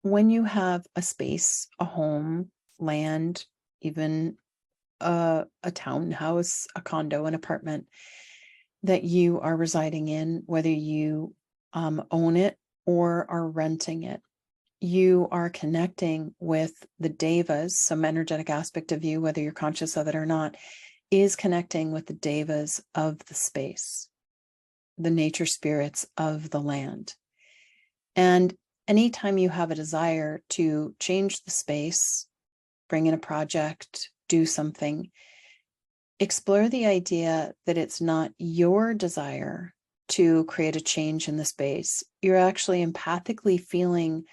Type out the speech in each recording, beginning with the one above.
when you have a space, a home, land, even a townhouse, a condo, an apartment that you are residing in, whether you own it or are renting it, you are connecting with the Devas. Some energetic aspect of you, whether you're conscious of it or not, is connecting with the Devas of the space, the nature spirits of the land. And anytime you have a desire to change the space, bring in a project, do something, explore the idea that it's not your desire to create a change in the space. You're actually empathically feeling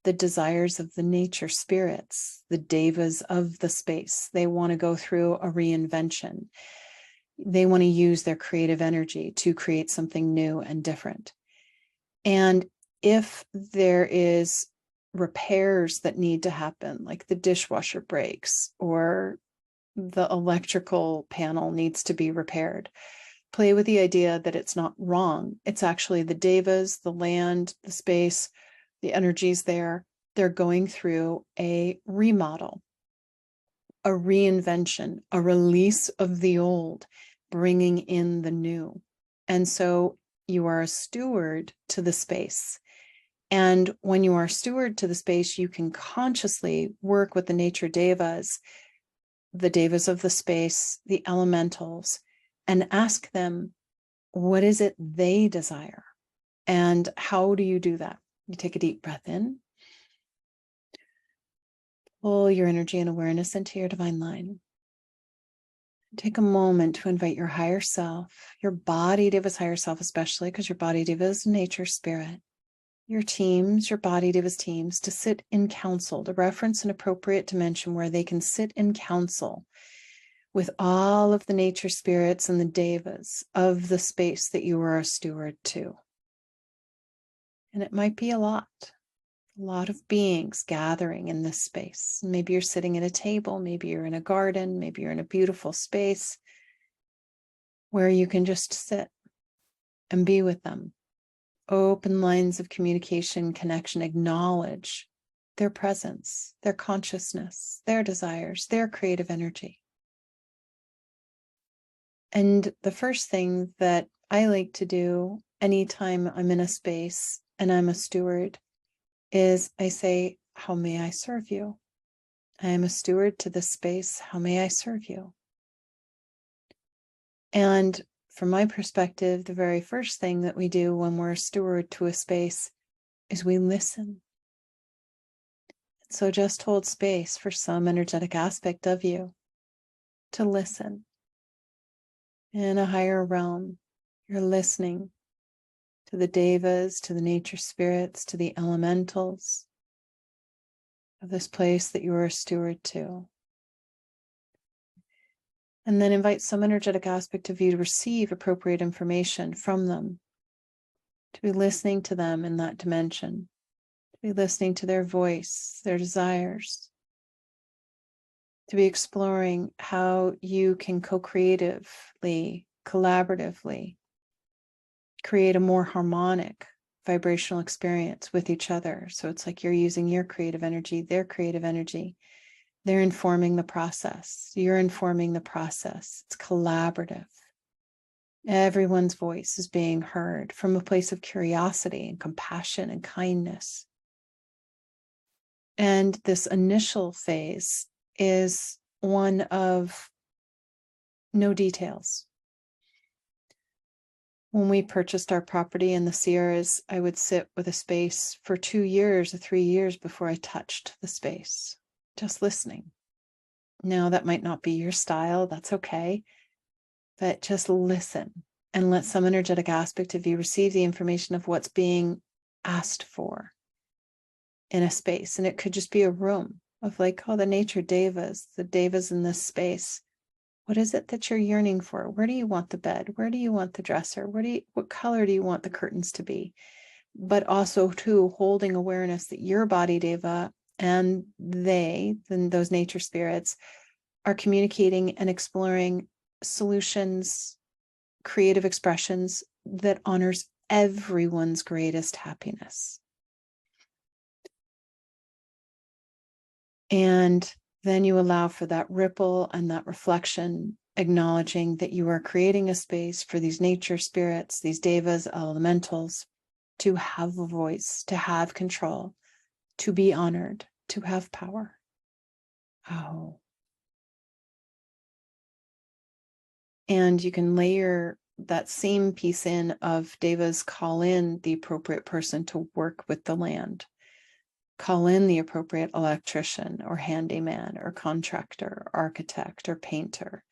the desires of the nature spirits, the devas of the space. They want to go through a reinvention. They want to use their creative energy to create something new and different. And if there is repairs that need to happen, like the dishwasher breaks or the electrical panel needs to be repaired, play with the idea that it's not wrong. It's actually the devas, the land, the space, the energies there. They're going through a remodel, a reinvention, a release of the old, bringing in the new. And so you are a steward to the space. And when you are a steward to the space, you can consciously work with the nature devas, the devas of the space, the elementals, and ask them, what is it they desire? And how do you do that? You take a deep breath in, pull your energy and awareness into your divine line. Take a moment to invite your higher self, your body Deva's higher self, especially because your body Deva is nature spirit, your teams, your body Deva's teams, to sit in council, to reference an appropriate dimension where they can sit in council with all of the nature spirits and the devas of the space that you are a steward to. And it might be a lot of beings gathering in this space. Maybe you're sitting at a table, maybe you're in a garden, maybe you're in a beautiful space where you can just sit and be with them. Open lines of communication, connection, acknowledge their presence, their consciousness, their desires, their creative energy. And the first thing that I like to do anytime I'm in a space and I'm a steward is I say, how may I serve you? I am a steward to this space. How may I serve you? And from my perspective, the very first thing that we do when we're a steward to a space is we listen. So just hold space for some energetic aspect of you to listen. In a higher realm, you're listening to the devas, to the nature spirits, to the elementals of this place that you are a steward to. And then invite some energetic aspect of you to receive appropriate information from them, to be listening to them in that dimension, to be listening to their voice, their desires, to be exploring how you can co-creatively, collaboratively create a more harmonic vibrational experience with each other. So it's like you're using your creative energy, their creative energy. They're informing the process. You're informing the process. It's collaborative. Everyone's voice is being heard from a place of curiosity and compassion and kindness. And this initial phase is one of no details. When we purchased our property in the Sierras, I would sit with a space for 2 years or 3 years before I touched the space, just listening. Now, that might not be your style. That's okay. But just listen and let some energetic aspect of you receive the information of what's being asked for in a space. And it could just be a room of like, oh, the nature devas, the devas in this space. What is it that you're yearning for? Where do you want the bed? Where do you want the dresser? What color do you want the curtains to be? But also too, holding awareness that your body deva and those nature spirits, are communicating and exploring solutions, creative expressions that honors everyone's greatest happiness. And then you allow for that ripple and that reflection, acknowledging that you are creating a space for these nature spirits, these devas, elementals, to have a voice, to have control, to be honored, to have power. Oh. And you can layer that same piece in of devas call in the appropriate person to work with the land. Call in the appropriate electrician or handyman or contractor, or architect or painter.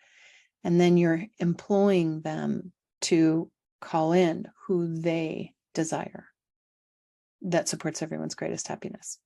And then you're employing them to call in who they desire. That supports everyone's greatest happiness.